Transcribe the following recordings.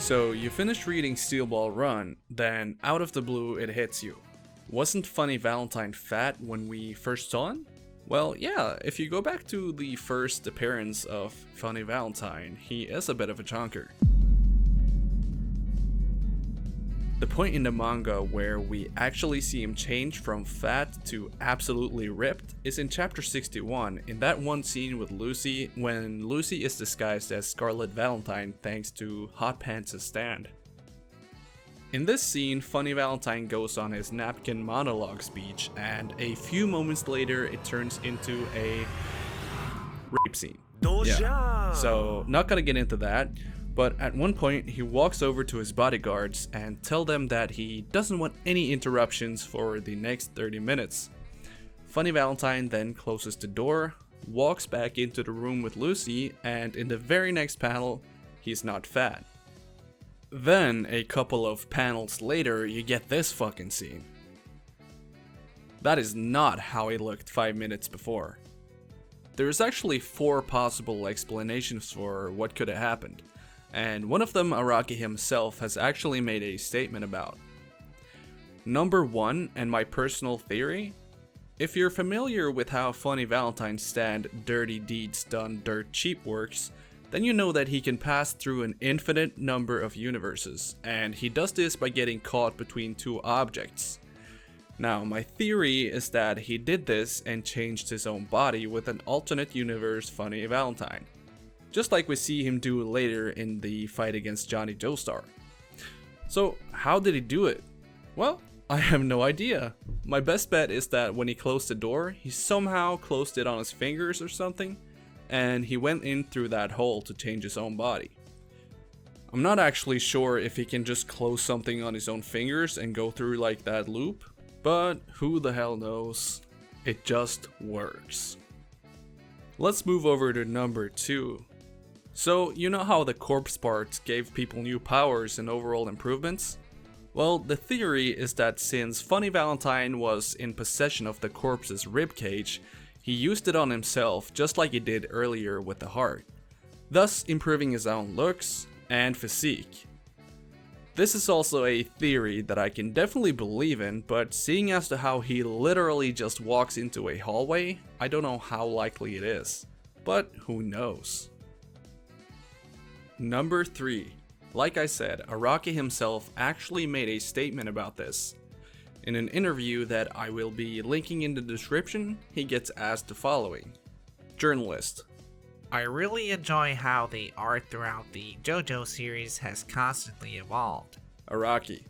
So you finish reading Steel Ball Run, then out of the blue it hits you. Wasn't Funny Valentine fat when we first saw him? Well, yeah, if you go back to the first appearance of Funny Valentine, he is a bit of a chunker. The point in the manga where we actually see him change from fat to absolutely ripped is in chapter 61, in that one scene with Lucy, when Lucy is disguised as Scarlet Valentine thanks to Hot Pants' stand. In this scene, Funny Valentine goes on his napkin monologue speech, and a few moments later it turns into a rape scene. Yeah. So, not gonna get into that, but at one point he walks over to his bodyguards and tell them that he doesn't want any interruptions for the next 30 minutes. Funny Valentine then closes the door, walks back into the room with Lucy, and in the very next panel, he's not fat. Then, a couple of panels later, you get this fucking scene. That is not how he looked 5 minutes before. There's actually 4 possible explanations for what could have happened, and one of them Araki himself has actually made a statement about. Number 1, and my personal theory, if you're familiar with how Funny Valentine's stand Dirty Deeds Done Dirt Cheap works, then you know that he can pass through an infinite number of universes, and he does this by getting caught between 2 objects. Now, my theory is that he did this and changed his own body with an alternate universe Funny Valentine, just like we see him do later in the fight against Johnny Joestar. So, how did he do it? Well, I have no idea. My best bet is that when he closed the door, he somehow closed it on his fingers or something, and he went in through that hole to change his own body. I'm not actually sure if he can just close something on his own fingers and go through like that loop, but who the hell knows? It just works. Let's move over to number 2. So, you know how the corpse parts gave people new powers and overall improvements? Well, the theory is that since Funny Valentine was in possession of the corpse's ribcage, he used it on himself just like he did earlier with the heart, thus improving his own looks and physique. This is also a theory that I can definitely believe in, but seeing as to how he literally just walks into a hallway, I don't know how likely it is, but who knows. Number 3. Like I said, Araki himself actually made a statement about this. In an interview that I will be linking in the description, he gets asked the following. Journalist: I really enjoy how the art throughout the JoJo series has constantly evolved. Araki: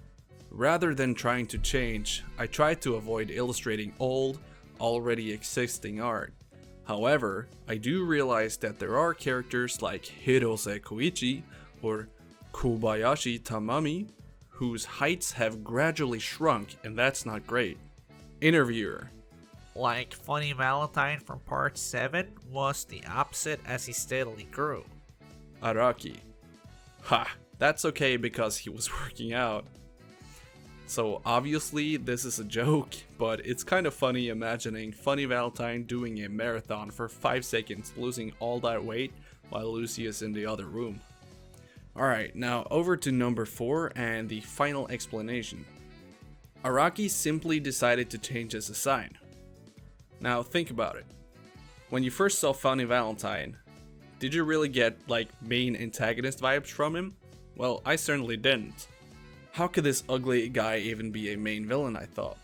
rather than trying to change, I tried to avoid illustrating old, already existing art. However, I do realize that there are characters like Hirose Koichi or Kobayashi Tamami whose heights have gradually shrunk, and that's not great. Interviewer: Like Funny Valentine from part 7 was the opposite as he steadily grew. Araki: ha, that's okay because he was working out. So obviously this is a joke, but it's kind of funny imagining Funny Valentine doing a marathon for 5 seconds, losing all that weight while Lucy is in the other room. Alright, now over to number 4 and the final explanation. Araki simply decided to change his design. Now think about it. When you first saw Funny Valentine, did you really get like main antagonist vibes from him? Well, I certainly didn't. How could this ugly guy even be a main villain, I thought.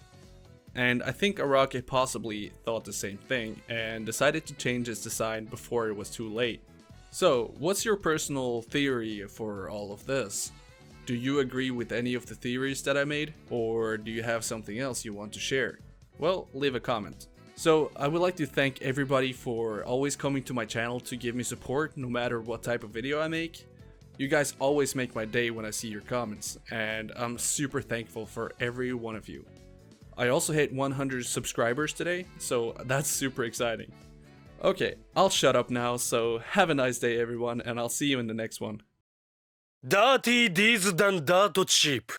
And I think Araki possibly thought the same thing and decided to change his design before it was too late. So, what's your personal theory for all of this? Do you agree with any of the theories that I made? Or do you have something else you want to share? Well, leave a comment. So, I would like to thank everybody for always coming to my channel to give me support no matter what type of video I make. You guys always make my day when I see your comments, and I'm super thankful for every one of you. I also hit 100 subscribers today, so that's super exciting. Okay, I'll shut up now, so have a nice day everyone, and I'll see you in the next one. Dirty Deeds Done Dirt Cheap.